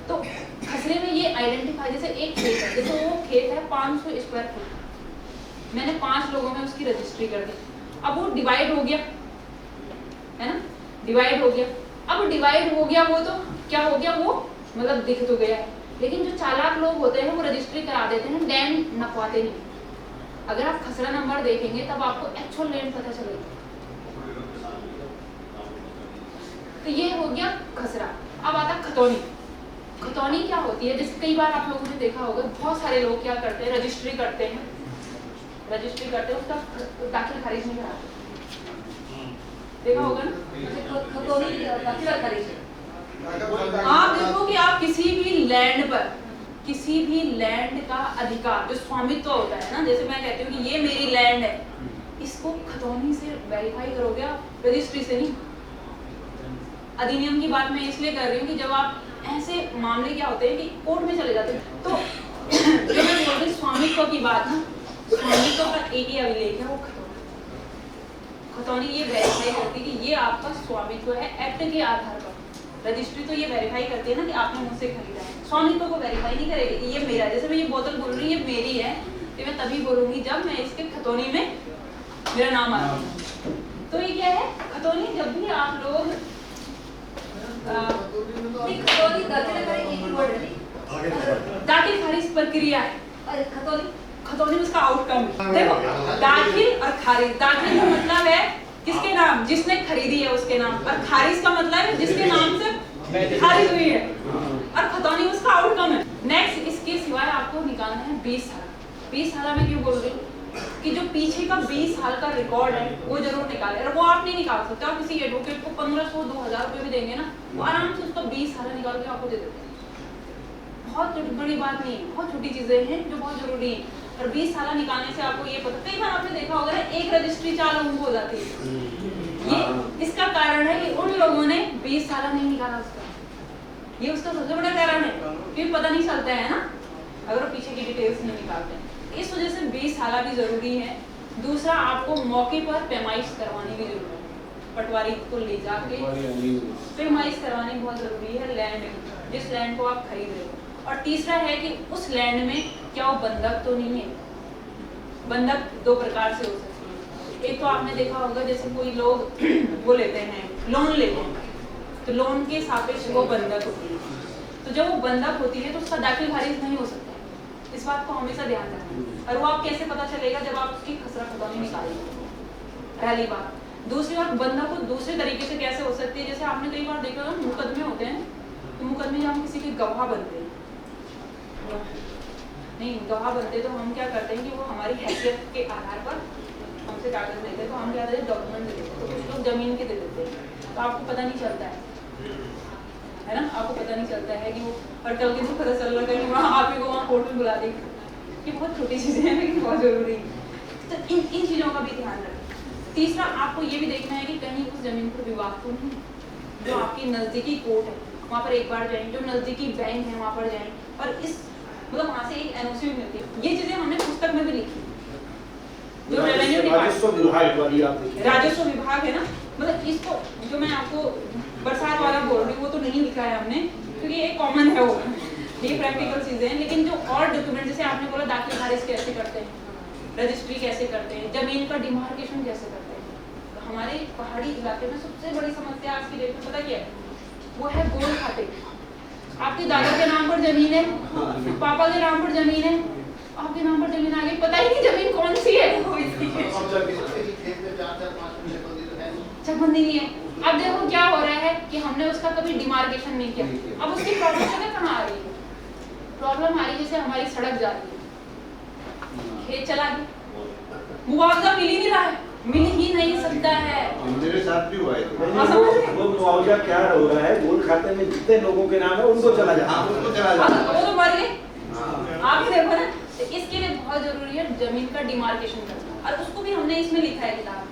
तो खसरे में ये आइडेंटिफाई, जैसे एक खेत है, जैसे वो खेत है 500 स्क्वायर फुट, मैंने 5 लोगों में उसकी रजिस्ट्री कर दी। अब वो डिवाइड हो गया, है ना, डिवाइड हो गया। अब डिवाइड हो गया वो तो क्या हो गया, वो मतलब दिख तो गया है। लेकिन जो चालाक लोग होते हैं वो रजिस्ट्री करा देते हैं, लैंड नपवाते नहीं। अगर आप खसरा नंबर देखेंगे तब आपको एक्चुअल लैंड पता चलेगा। तो ये हो गया खसरा। अब आता खतौनी। खतौनी क्या होती है, जैसे कई बार आप लोगों ने देखा होगा, बहुत सारे लोग क्या करते हैं, रजिस्ट्री करते हैं, उसका दाखिल खारिज नहीं कराते, देखा होगा ना, खतौनी दाखिल खारिज। आप देखो कि आप किसी भी लैंड पर, किसी भी लैंड का अधिकार जो स्वामित्व होता है ना, जैसे मैं कहती हूँ कि ये मेरी लैंड है, इसको खतौनी से वेरीफाई करोगे आप, रजिस्ट्री से नहीं। अधिनियम की बात मैं इसलिए कर रही हूँ कि जब आप ऐसे मामले क्या होते हैं कि कोर्ट में चले जाते हैं, तो जो मैं बोल रही स्वामित्व की बात ना, स्वामित्व का एक ही अभिलेख है, वो खतौनी ये वेरीफाई करती है कि ये आपका स्वामित्व है एक्ट के आधार पर। रजिस्ट्री तो ये वेरीफाई करती है ना कि आपने मुझसे खरीदा है, स्वामित्व को वेरीफाई नहीं करेगी कि ये मेरा। जैसे मैं ये बोतल बोल रही हूँ ये मेरी है, तो मैं तभी बोलूंगी जब मैं इसके खतौनी में मेरा नाम आ रहा है। तो ये क्या है खतौनी, जब भी आप लोग दाखिल खारिज प्रक्रिया है, खतौनी उसका आउटकम है। देखो दाखिल और खारिज, दाखिल का मतलब है किसके नाम, जिसने खरीदी है उसके नाम, और खारिज का मतलब है जिसके नाम से खारिज हुई है, और खतौनी उसका आउटकम है। नेक्स्ट इसके सिवाय आपको निकालना है 20 साल। 20 साल में क्यों बोल रही हूँ कि जो पीछे का 20 साल का रिकॉर्ड है वो जरूर निकाले, और वो आप नहीं निकाल सकते। आप किसी एडवोकेट को 1500-2000 रुपये भी देंगे ना, वो आराम से उसका 20 साल निकाल के आपको दे देते हैं। बहुत बड़ी बात नहीं है, बहुत छोटी चीजें हैं जो बहुत जरूरी है। और 20 साल निकालने से आपको ये पता, कई बार आपने देखा होगा ना, एक रजिस्ट्री 4 लोगों को हो जाती है। ये इसका कारण है कि उन लोगों ने 20 साल नहीं निकाला उसका, ये उसका सबसे बड़ा कारण है, क्योंकि पता नहीं चलता है ना अगर वो पीछे की डिटेल्स नहीं निकालते हैं। इस वजह से 20 साल भी जरूरी है। दूसरा, आपको मौके पर पैमाइश करवाने की जरूरत है, पटवारी को ले जाके पैमाइश करवानी बहुत जरूरी है लैंड, जिस लैंड को आप खरीद रहे हो। और तीसरा है कि उस लैंड में क्या वो बंधक तो नहीं है। बंधक 2 प्रकार से हो सकती है। एक तो आपने देखा होगा जैसे कोई लोग वो लेते हैं, लोन लेते हैं, तो लोन के सापेक्ष वो बंधक होती है। तो जब वो बंधक होती है तो उसका दाखिल खारिज नहीं हो सकता, इस बात को हमेशा ध्यान रखना। और वो आप कैसे पता चलेगा, जब आप उसकी खसरा खतौनी निकालेंगे, पहली बात। दूसरी बात, बंधक को दूसरे तरीके से कैसे हो सकती है, जैसे आपने कई बार देखा होगा मुकदमे होते हैं, तो मुकदमे में हम किसी के गवाह बनते हैं, नहीं गवाह बनते तो हम क्या करते हैं कि वो हमारी हैसियत के आधार पर हमसे कागज देते हैं, तो हम क्या देते हैं, डॉक्यूमेंट दे देते हैं। तो कुछ लोग जमीन के दे देते हैं, तो आपको पता नहीं चलता है ना, आपको पता नहीं चलता है कि वो, और कल के दिन पता चल रहा है कि वहाँ आप ही को वहाँ कोर्ट में बुला देंगे। ये बहुत छोटी चीज़ें हैं लेकिन बहुत जरूरी है, तो इन चीज़ों का भी ध्यान रखें। तीसरा, आपको ये भी देखना है कि कहीं उस जमीन पर विवाद तो नहीं, जो आपकी नज़दीकी कोर्ट है वहाँ पर एक बार जाएं, जो नज़दीकी बैंक है वहाँ पर जाएं, और इस मतलब वहाँ से एक एनओसी भी मिलती है। ये चीज़ें हमने पुस्तक में भी लिखी, जो रेवेन्यू राजस्व विभाग है ना, मतलब इसको जो मैं आपको बरसात वाला बोल रही हूँ वो तो नहीं लिखा है हमने, क्योंकि ये कॉमन है, वो ये प्रैक्टिकल चीज़ें हैं। लेकिन जो और डॉक्यूमेंट, जैसे आपने बोला दाखिल खारिज कैसे करते हैं, रजिस्ट्री कैसे करते हैं, जमीन का डिमार्केशन कैसे करते हैं, तो हमारे पहाड़ी इलाके में सबसे बड़ी समस्या आज की डेट में पता क्या है, वो है गोल खाते। आपके दादा के नाम पर जमीन है, पापा के नाम पर जमीन है, आपके नाम पर जमीन आ गई, पता ही नहीं जमीन कौन सी है, चकबंदी नहीं है। अब देखो क्या हो रहा है कि हमने उसका कभी डिमार्केशन नहीं किया। अब उसकी प्रॉब्लम पता कहाँ आ रही है, प्रॉब्लम आ रही है जैसे हमारी सड़क जा रही है, खेत चला गया, मुआवजा मिल ही नहीं रहा है, मिल ही नहीं सकता है। मेरे साथ भी हुआ है। वो मुआवजा क्या हो रहा है, गोल खाते में जितने लोगों के नाम है उनको चला जाता है, उनको चला जाता है। वो तो मर गए, आप ही देखो ना। तो इसके लिए बहुत जरूरी है जमीन का डिमार्केशन करना, और उसको भी हमने इसमें लिखा है किताब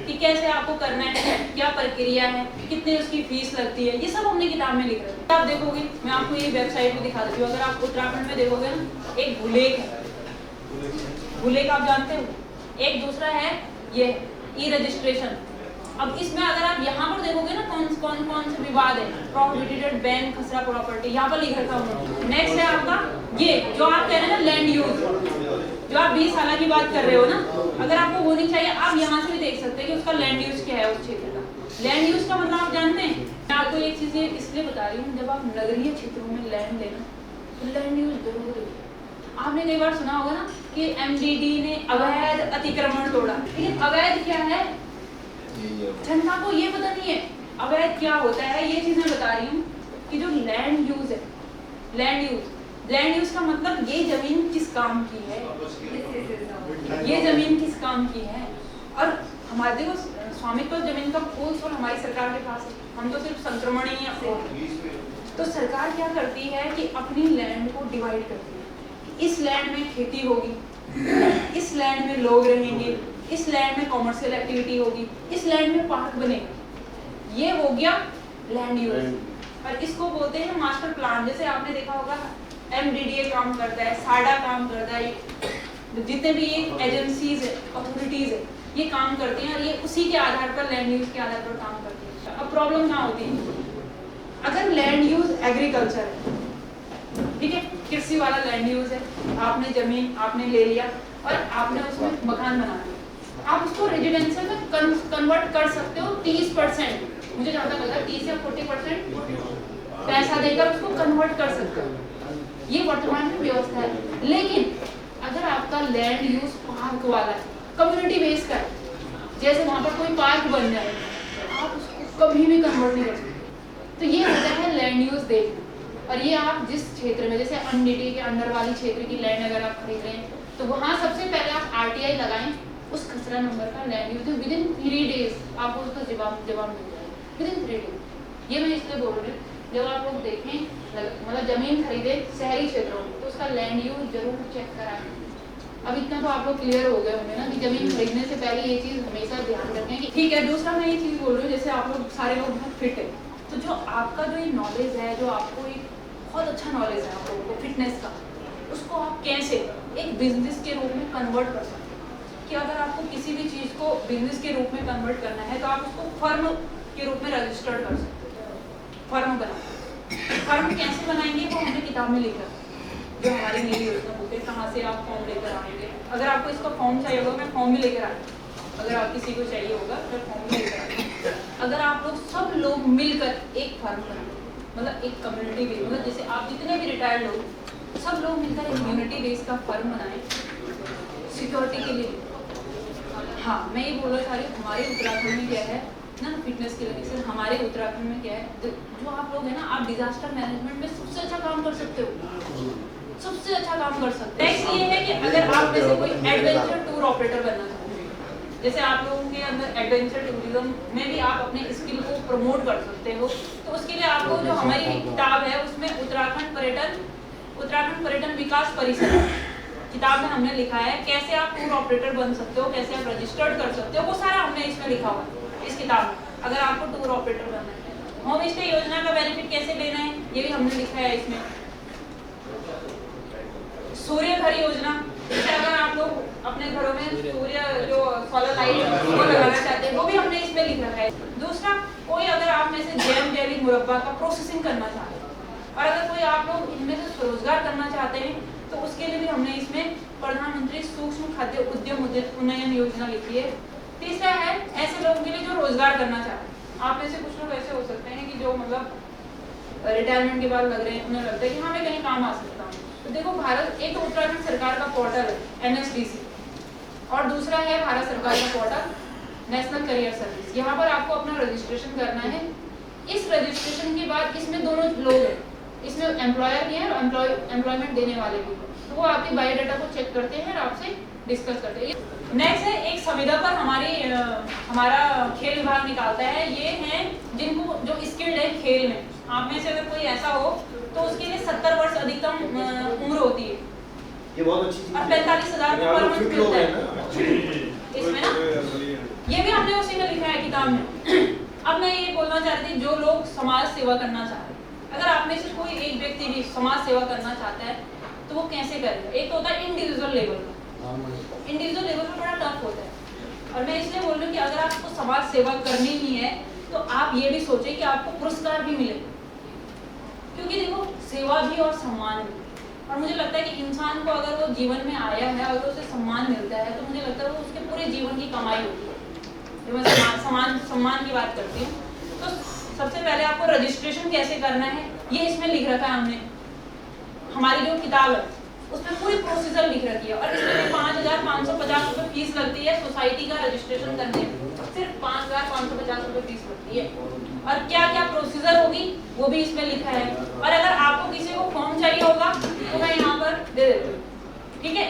कि कैसे आपको करना है, क्या प्रक्रिया है, कितने उसकी फीस लगती है, ये सब हमने किताब में लिख रखा है। आप देखोगे, मैं आपको ये वेबसाइट पे दिखा देती हूँ, अगर आप उत्तराखंड में देखोगे ना, एक भूलेख है, भूलेख आप जानते हो, एक दूसरा है ये ई रजिस्ट्रेशन, अब इसमें अगर आप यहाँ पर देखोगे ना कौन से विवाद है, प्रोहिबिटेड, बैन, खसरा प्रॉपर्टी, यहाँ पर लिख रखा है। नेक्स्ट है आपका ये जो आप कह रहे हैं ना लैंड यूज, जो आप 20 साल की बात कर रहे हो ना, अगर आपको होनी चाहिए, आप यहाँ से भी देख सकते हैं कि उसका लैंड यूज क्या है उस क्षेत्र का। लैंड यूज का मतलब आप जानते हैं, मैं आपको एक चीज इसलिए बता रही हूँ, जब आप नगरीय क्षेत्रों में लैंड लेना तो लैंड यूज जरूर है। आपने कई बार सुना होगा ना कि एमडीडी ने अवैध अतिक्रमण तोड़ा, लेकिन अवैध क्या है जनता को ये पता नहीं है अवैध क्या होता है। ये चीज मैं बता रही हूँ कि जो लैंड यूज है, लैंड यूज का मतलब ये जमीन किस काम की है, ये जमीन किस काम की है। और हमारे देखो स्वामित्व जमीन का फूल सोल हमारी सरकार के पास है, हम तो सिर्फ संक्रमण ही है। तो सरकार क्या करती है कि अपनी लैंड को डिवाइड करती है, इस लैंड में खेती होगी, इस लैंड में लोग रहेंगे, इस लैंड में कॉमर्शियल एक्टिविटी होगी, इस लैंड में पार्क बनेगा। ये हो गया लैंड यूज। और इसको बोलते हैं मास्टर प्लान। जैसे आपने देखा होगा एमडीडीए काम करता है, साडा काम करता है, जितने भी ये एजेंसीज है, अथॉरिटीज है, ये काम करते हैं और ये उसी के आधार पर लैंड यूज के आधार पर काम करते हैं। अब प्रॉब्लम कहाँ होती है, अगर लैंड यूज एग्रीकल्चर है, ठीक है, कृषि वाला लैंड यूज है, आपने जमीन आपने ले लिया और आपने उसमें मकान बना दिया, आप उसको रेजिडेंशियल में कन्वर्ट कर सकते हो 30%, मुझे जहाँ तक लगा 30 या 40% पैसा देकर उसको कन्वर्ट कर सकते हो, ये वर्तमान में व्यवस्था है। लेकिन अगर आपका लैंड यूज पार्क वाला है, कम्युनिटी बेस्ड का है, जैसे वहाँ पर कोई पार्क बन जाए, आप उसको कभी भी कन्वर्ट नहीं कर सकते। तो ये होता है लैंड यूज देखना। और ये आप जिस क्षेत्र में, जैसे एनडीडी के अंडर वाली क्षेत्र की लैंड अगर आप खरीद रहे हैं तो वहाँ सबसे पहले आप आरटीआई लगाएं, उस खसरा नंबर का land use with in 3 days आपको उसका जवाब मिल जाएगा, विद इन 3 डेज। ये मैं इसलिए बोल रही हूँ, जब आप लोग देखें मतलब जमीन खरीदे शहरी क्षेत्रों में तो उसका लैंड यूज जरूर चेक कराएं। अब इतना तो आप लोग क्लियर हो गए होंगे ना कि जमीन खरीदने से पहले ये चीज़ हमेशा ध्यान रखें कि ठीक है। दूसरा मैं ये चीज़ बोल रही हूँ, जैसे आप लोग सारे लोग बहुत फिट है, तो जो आपका जो ये नॉलेज है, जो आपको एक बहुत अच्छा नॉलेज है आप लोगों को फिटनेस का, उसको आप कैसे एक बिजनेस के रूप में कन्वर्ट कर सकते हैं। कि अगर आपको किसी भी चीज़ को बिजनेस के रूप में कन्वर्ट करना है तो आप उसको फर्म के रूप में रजिस्टर्ड कर सकते हैं। फर्म फर्म कैसे बनाएंगे वो हमने किताब में लिखा, जो हमारी नई योजना बुक है, कहाँ से आप फॉर्म लेकर आएंगे। अगर आपको इसका फॉर्म चाहिए होगा मैं फॉर्म भी लेकर आऊँगी, अगर आप किसी को चाहिए होगा तो फॉर्म भी लेकर आएंगे। अगर आप लोग सब लोग मिलकर एक फर्म बनाएंगे, मतलब एक कम्युनिटी बेस, मतलब जैसे आप जितने भी रिटायर्ड लोग सब लोग मिलकर एक यूनिटी बेस का फर्म बनाएं सिक्योरिटी के लिए। हाँ, मैं ये बोलना चाह रही हूँ, हमारे उत्तराखंड में क्या है ना, फिटनेस के लिए सिर्फ हमारे उत्तराखंड में क्या है, जो आप लोग हैं ना, आप डिजास्टर मैनेजमेंट में सबसे अच्छा काम कर सकते हो, सबसे अच्छा काम कर सकते हैं। नेक्स्ट ये है कि अगर आप में से कोई एडवेंचर टूर ऑपरेटर बनना चाहते हैं, जैसे आप लोगों के अंदर एडवेंचर टूरिज्म में भी आप अपने स्किल को प्रमोट कर सकते हो, तो उसके लिए आपको जो हमारी किताब है उसमें उत्तराखंड पर्यटन विकास परिषद किताब में हमने लिखा है कैसे आप टूर ऑपरेटर बन सकते हो, कैसे आप रजिस्टर्ड कर सकते हो, वो सारा हमने इसमें लिखा हुआ है इस किताब में। अगर आपको टूर ऑपरेटर बनना है, होम स्टे योजना का बेनिफिट कैसे लेना है ये भी हमने लिखा है इसमें। सूर्य घर योजना, जैसे अगर आप लोग अपने घरों में सूर्य जो सोलर लाइट वो लगाना चाहते हैं वो भी हमने इसमें लिख रखा है। दूसरा, कोई अगर आप में से जैम जेली मुरब्बा का प्रोसेसिंग करना चाहते हैं और अगर कोई आप लोग इनमें से स्वरोजगार करना चाहते हैं तो उसके लिए भी हमने इसमें प्रधानमंत्री सूक्ष्म खाद्य उद्यम उन्नयन योजना लिखी है। तीसरा है ऐसे लोगों के लिए जो रोजगार करना चाहते हैं। आप में से कुछ लोग ऐसे हो सकते हैं कि जो मतलब रिटायरमेंट के बाद लग रहे हैं, उन्हें लगता है कि हाँ मैं कहीं काम आ सकता हूँ। तो देखो, भारत एक उत्तराखंड सरकार का पोर्टल है NSDC और दूसरा है भारत सरकार का पोर्टल नेशनल करियर सर्विस। यहाँ पर आपको अपना रजिस्ट्रेशन करना है। इस रजिस्ट्रेशन के बाद इसमें दोनों लोग हैं, इसमें एम्प्लॉयर भी है और एम्प्लॉयमेंट देने वाले भी, तो वो आपके बायोडाटा को चेक करते हैं और आपसे डिस्कस करते हैं। नेक्स्ट है एक संविदा पर हमारा खेल विभाग निकालता है। ये हैं जिनको जो स्किल्ड है खेल में। आप में से अगर कोई ऐसा हो तो उसके लिए 70 वर्ष अधिकतम उम्र होती है, ये बहुत अच्छी चीज और 45,000 पर मंथ मिलता है इसमें ना, ये भी हमने उसी में लिखा है किताब में। अब मैं ये बोलना चाहती हूँ, जो लोग समाज सेवा करना चाहते हैं, अगर आप में से कोई एक व्यक्ति भी समाज सेवा करना चाहता है तो वो कैसे करेगा। एक तो होता है इंडिविजुअल लेवल पर, इंडिविजुअल लेवल पर बड़ा टफ होता है। और मैं इसलिए बोल रही हूँ कि अगर आपको समाज सेवा करनी ही है तो आप ये भी सोचें कि आपको पुरस्कार भी मिले, क्योंकि देखो सेवा भी और सम्मान भी। और मुझे लगता है कि इंसान को अगर वो जीवन में आया है, अगर उसे सम्मान मिलता है तो मुझे लगता है वो उसके पूरे जीवन की कमाई होती है। जब मैं सम्मान की बात करती हूँ तो सबसे पहले आपको रजिस्ट्रेशन कैसे करना है ये इसमें लिख रखा है हमने, हमारी जो किताब है उसमें पूरी प्रोसीजर लिख रखी है। और इसमें 5,550 रुपये फीस लगती है सोसाइटी का रजिस्ट्रेशन करने में, सिर्फ 5,550 रुपये फीस लगती है। और क्या क्या प्रोसीजर होगी वो भी इसमें लिखा है। और अगर आपको किसी को फॉर्म चाहिए होगा तो मैं यहाँ पर दे देती हूँ, ठीक है।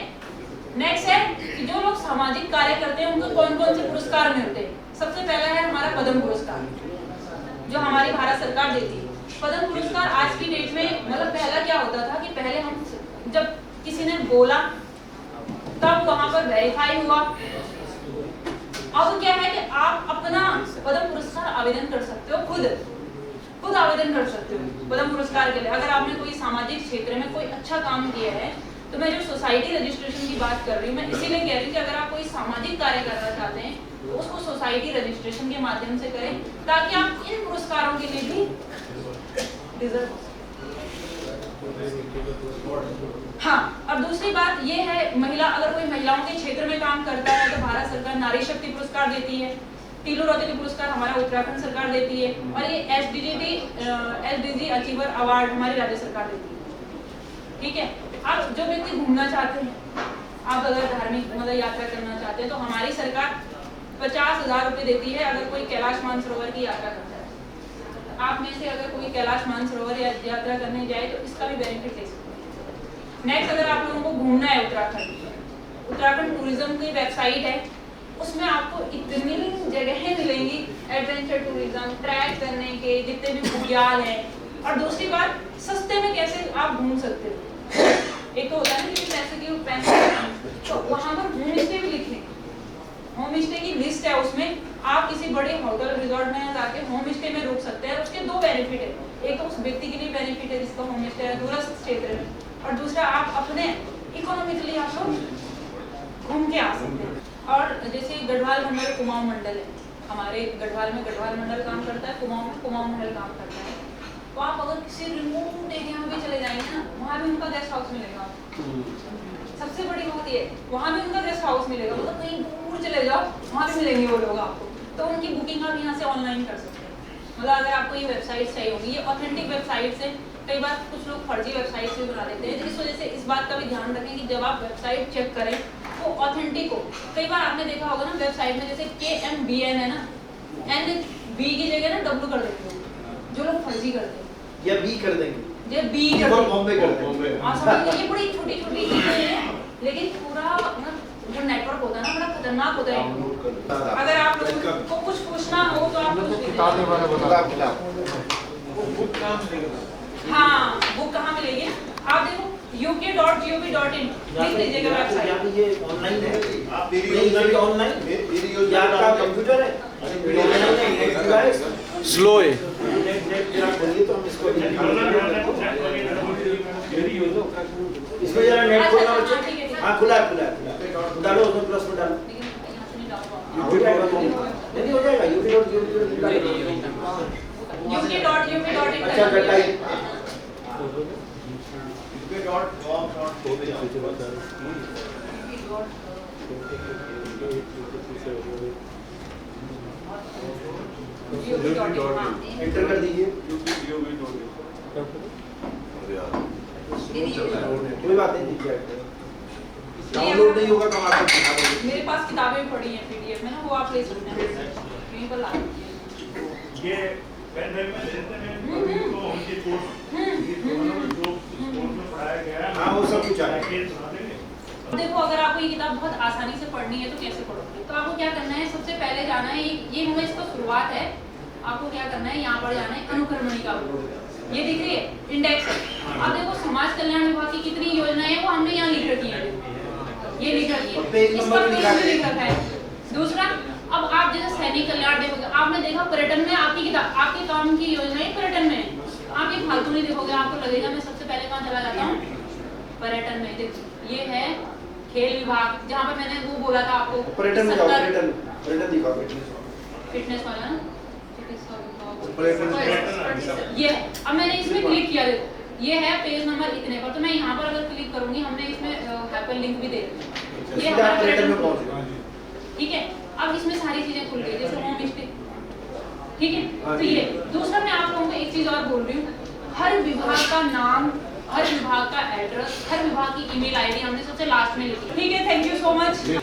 नेक्स्ट है कि जो लोग सामाजिक कार्य करते हैं उनको कौन कौन से पुरस्कार मिलते हैं। सबसे पहला है हमारा पद्म पुरस्कार, जो हमारी भारत सरकार देती है। पद्म पुरस्कार आज की डेट में, मतलब पहला क्या होता था कि पहले हम जब किसी ने बोला तब वहां पर वेरीफाई हुआ। अब क्या है कि आप अपना पद्म पुरस्कार आवेदन कर सकते हो, खुद आवेदन कर सकते हो पद्म पुरस्कार के लिए। अगर आपने कोई सामाजिक क्षेत्र में कोई अच्छा काम किया है तो मैं जो सोसाइटी रजिस्ट्रेशन की बात कर रही हूँ, मैं इसीलिए कह रही हूँ कि अगर आप कोई सामाजिक कार्य करना चाहते हैं तो उसको सोसाइटी रजिस्ट्रेशन के माध्यम से करें, ताकि आप इन पुरस्कारों के लिए भी डिजर्व हो सकें। हाँ, और दूसरी बात ये है, महिला अगर कोई महिलाओं के क्षेत्र में काम करता है तो भारत सरकार नारी शक्ति पुरस्कार देती है, तीलू रौतेली पुरस्कार हमारा उत्तराखंड सरकार देती है, और ये एसडीजी अचीवर अवार्ड हमारी राज्य सरकार देती है, ठीक है। आप जो व्यक्ति घूमना चाहते हैं, आप अगर धार्मिक मतलब यात्रा करना चाहते हैं तो हमारी सरकार 50,000 रुपये देती है अगर कोई कैलाश मानसरोवर की यात्रा करता है। आप में से अगर कोई कैलाश मानसरोवर यात्रा करने जाए तो इसका भी बेनिफिट ले सकते हैं। नेक्स्ट, अगर आप लोगों को घूमना है उत्तराखंड टूरिज्म की वेबसाइट है, उसमें आपको इतनी जगहें मिलेंगी एडवेंचर टूरिज्म, ट्रैक करने के जितने भी बुग्याल हैं। और दूसरी बात, सस्ते में कैसे आप घूम सकते हो। एक तो होता है ना कि पैसे तो वहाँ पर होम स्टे भी लिखे, होम स्टे की लिस्ट है, उसमें आप किसी बड़े होटल रिजॉर्ट में जाके होम स्टे में रुक सकते हैं। उसके दो बेनिफिट है, एक तो उस व्यक्ति के लिए बेनिफिट है जिसका होम स्टे है दूरस्थ क्षेत्र में, और दूसरा आप अपने इकोनॉमिकली आप लोग घूम के आ सकते हैं। और जैसे गढ़वाल मंडल कुमाऊं मंडल है, हमारे गढ़वाल में गढ़वाल मंडल काम करता है, कुमाऊं में कुमाऊं मंडल काम करता है। तो आप अगर किसी रिमोट एरिया में भी चले जाएंगे ना, वहाँ भी उनका गेस्ट हाउस मिलेगा। सबसे बड़ी बात ये, वहाँ भी उनका गेस्ट हाउस मिलेगा, मतलब कहीं दूर चले जाओ वहाँ भी मिलेंगे वो लोग आपको। तो उनकी बुकिंग आप यहाँ से ऑनलाइन कर सकते हैं। मतलब अगर आपको ये वेबसाइट चाहिए होगी, ये ऑथेंटिक वेबसाइट से, कई बार कुछ लोग फर्जी वेबसाइट से बना देते हैं, इस वजह से इस बात का भी ध्यान रखें कि जब आप वेबसाइट चेक करें तो ऑथेंटिक हो। कई बार आपने देखा होगा ना वेबसाइट में जैसे KMBN है ना, NB की जगह ना W कर देते हैं जो लोग फर्जी करते हैं, या B कर देंगे, ये B कर देंगे, बॉम्बे कर देंगे। ये बड़ी छोटी छोटी चीजें हैं, लेकिन पूरा जो नेटवर्क होता है ना बड़ा खतरनाक होता है। अगर आप लोगों को कुछ पूछना हो तो आप हाँ, बुक कहाँ मिलेगी, आप देखो uk.gov.in लिख लीजिएगा वेबसाइट। ये ऑनलाइन है, ये ऑनलाइन या आपका कंप्यूटर है, स्लो है, बोलिए तो हम इसको इसमें जरा नेट खोलना बच्चे। हाँ खुला डालो उसमें प्लस में डालो, हो जाएगा, नहीं हो जाएगा। uk.gov.in अच्छा टाइप एंटर कर दीजिए। कोई बात नहीं, डाउनलोड नहीं होगा तो हम आपको दिखा देंगे। मेरे पास किताबें पड़ी हैं PDF में ना, वो आप ले सकते हैं, यहीं पर ला दीजिए। ये पेन ड्राइव में देते हैं तो उनके कोर्स जो कोर्स में पढ़ाया गया है, हाँ वो सब कुछ आया। देखो अगर आपको ये किताब बहुत आसानी से पढ़नी है तो कैसे पढ़ोगे, तो आपको क्या करना है, सबसे पहले जाना है, ये हमें इसका शुरुआत है, आपको क्या करना है, यहाँ पर जाना है अनुक्रमणिका, ये दिख रही है इंडेक्स है। अब देखो समाज कल्याण विभाग की कितनी योजनाएं हैं वो हमने यहाँ लिख रखी है, ये लिख रखी है, इसका पेज लिख रखा है। दूसरा, अब आप जैसे सैनिक कल्याण देखोगे, आपने देखा पर्यटन में आपकी किताब, आपके काम की योजनाएं पर्यटन में है, आप ये फालतू नहीं देखोगे, आपको लगेगा मैं सबसे पहले कहाँ चला जाता हूँ, पर्यटन में। देखो ये है खेल विभाग, जहाँ पे मैंने वो बोला था आपको पर्यटन दिखाओ, 70 पर्यटन दिखाओ, फिटनेस वाला ना, पर्यटन। ये है। अब मैंने इसमें क्लिक किया, देखो ये है पेज नंबर इतने पर, तो मैं यहाँ पर अगर क्लिक करूंगी, हमने इसमें हाइपर लिंक भी दे दिया, ये सीधा हमारा पर्यटन में पर्यटन पहुंच खोल। गए। ठीक है, अब इसमें सारी चीजें खुल गई, जैसे होम स्टे। ठीक है, हाँ तो जी। ये दूसरा मैं आप लोगों को एक चीज और बोल रही हूँ, हर विभाग का नाम, हर विभाग का एड्रेस, हर विभाग की ईमेल आईडी हमने सबसे लास्ट में लिखी। ठीक है, थैंक यू सो मच।